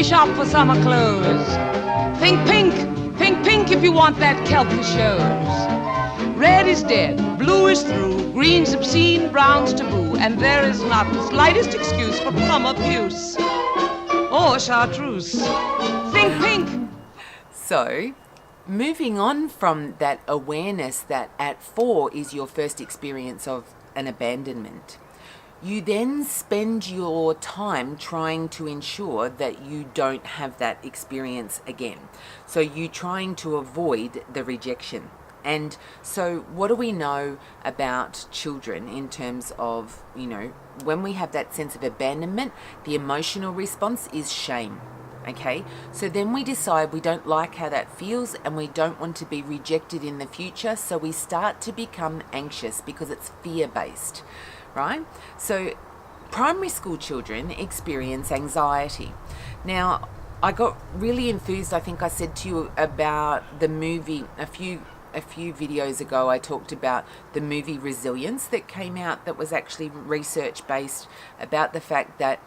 shop for summer clothes. Think pink, think pink if you want that kelp that shows. Red is dead, blue is through, green's obscene, brown's taboo, and there is not the slightest excuse for plum abuse or chartreuse. Think pink. So, moving on from that awareness that at 4 is your first experience of an abandonment, you then spend your time trying to ensure that you don't have that experience again. So you're trying to avoid the rejection. And so what do we know about children in terms of, when we have that sense of abandonment, the emotional response is shame. Okay, so then we decide we don't like how that feels and we don't want to be rejected in the future. So we start to become anxious because it's fear-based, right? So primary school children experience anxiety. Now, I got really enthused, I think I said to you about the movie a few videos ago. I talked about the movie Resilience that came out that was actually research-based about the fact that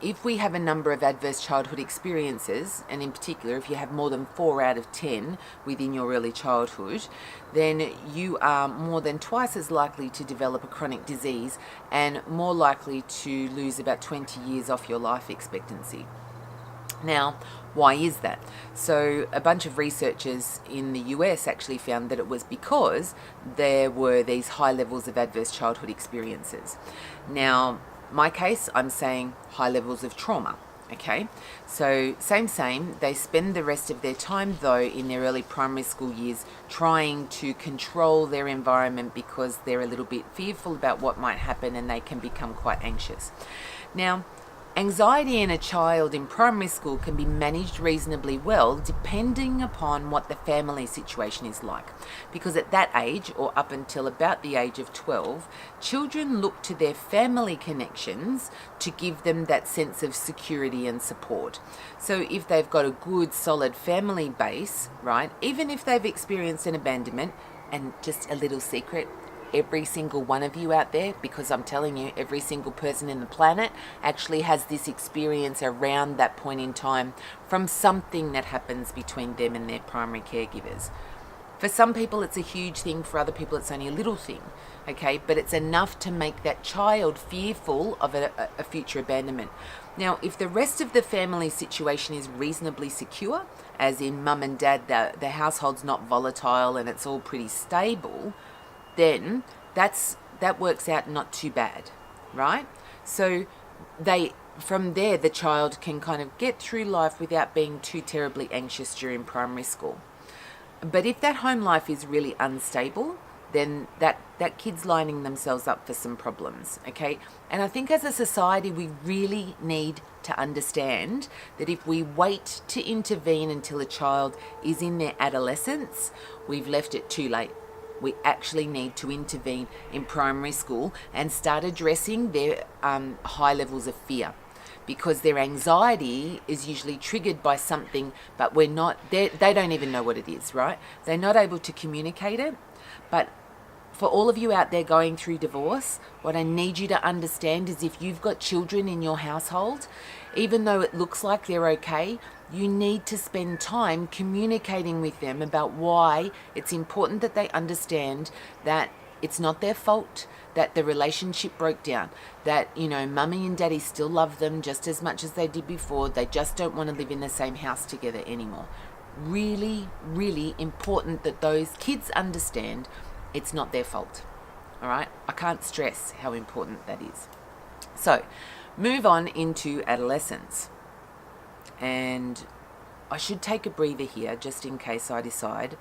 if we have a number of adverse childhood experiences, and in particular if you have more than 4 out of 10 within your early childhood, then you are more than twice as likely to develop a chronic disease and more likely to lose about 20 years off your life expectancy. Now, why is that? So a bunch of researchers in the US actually found that it was because there were these high levels of adverse childhood experiences. Now, my case, I'm saying high levels of trauma, okay? So same, they spend the rest of their time though in their early primary school years trying to control their environment because they're a little bit fearful about what might happen and they can become quite anxious. Now, anxiety in a child in primary school can be managed reasonably well depending upon what the family situation is like. Because at that age, or up until about the age of 12, children look to their family connections to give them that sense of security and support. So if they've got a good, solid family base, right, even if they've experienced an abandonment, and just a little secret, every single one of you out there, because I'm telling you, every single person in the planet actually has this experience around that point in time from something that happens between them and their primary caregivers. For some people it's a huge thing, for other people it's only a little thing, okay? But it's enough to make that child fearful of a future abandonment. Now, if the rest of the family situation is reasonably secure, as in mum and dad, the household's not volatile and it's all pretty stable, then that works out not too bad, right? So from there, the child can kind of get through life without being too terribly anxious during primary school. But if that home life is really unstable, then that kid's lining themselves up for some problems, okay? And I think as a society, we really need to understand that if we wait to intervene until a child is in their adolescence, we've left it too late. We actually need to intervene in primary school and start addressing their high levels of fear, because their anxiety is usually triggered by something, but they don't even know what it is, right? They're not able to communicate it. But for all of you out there going through divorce, what I need you to understand is if you've got children in your household, even though it looks like they're okay, you need to spend time communicating with them about why it's important that they understand that it's not their fault, that the relationship broke down, that, mummy and daddy still love them just as much as they did before. They just don't want to live in the same house together anymore. Really, really important that those kids understand it's not their fault. All right? I can't stress how important that is. So, move on into adolescence. And I should take a breather here just in case I decide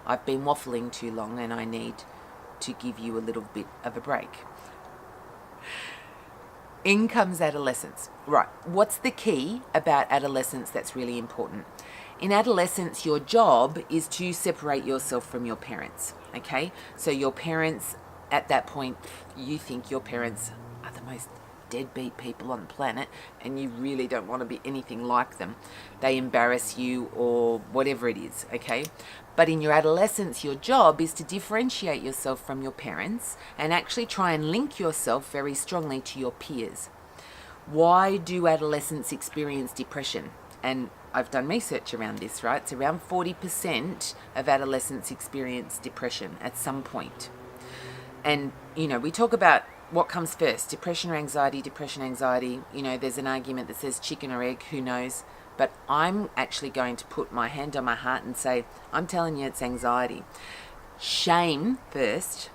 I've been waffling too long and I need to give you a little bit of a break. In comes adolescence. Right, what's the key about adolescence that's really important? In adolescence, your job is to separate yourself from your parents, okay? So your parents, at that point, you think your parents are the most deadbeat people on the planet and you really don't want to be anything like them. They embarrass you or whatever it is, okay? But in your adolescence, your job is to differentiate yourself from your parents and actually try and link yourself very strongly to your peers. Why do adolescents experience depression? and I've done research around this, right? It's around 40% of adolescents experience depression at some point. And, we talk about what comes first, depression or anxiety, there's an argument that says chicken or egg, who knows? But I'm actually going to put my hand on my heart and say, I'm telling you it's anxiety. Shame first,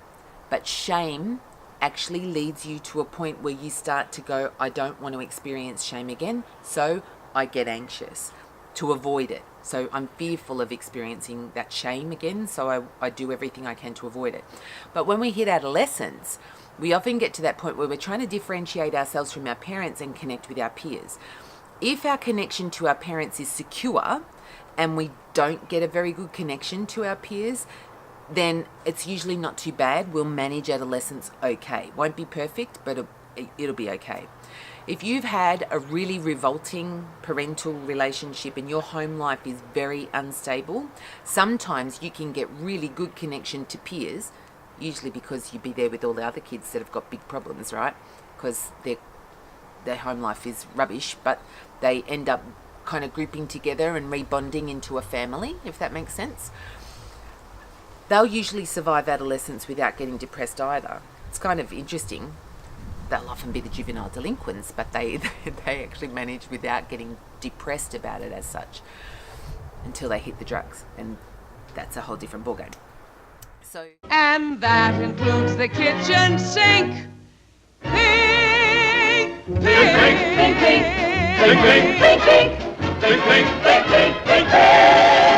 but shame actually leads you to a point where you start to go, I don't want to experience shame again, so I get anxious to avoid it. So I'm fearful of experiencing that shame again, so I do everything I can to avoid it. But when we hit adolescence, we often get to that point where we're trying to differentiate ourselves from our parents and connect with our peers. If our connection to our parents is secure and we don't get a very good connection to our peers, then it's usually not too bad. We'll manage adolescence okay. Won't be perfect, but it'll be okay. If you've had a really revolting parental relationship and your home life is very unstable, sometimes you can get really good connection to peers, usually because you'd be there with all the other kids that have got big problems, right? Because their home life is rubbish, but they end up kind of grouping together and rebonding into a family, if that makes sense. They'll usually survive adolescence without getting depressed either. It's kind of interesting. They'll often be the juvenile delinquents, but they actually manage without getting depressed about it as such until they hit the drugs, and that's a whole different ballgame. So, And that includes the kitchen sink. Pink, pink, pink, pink, pink, pink, pink, pink, pink, pink, pink, pink, pink, pink.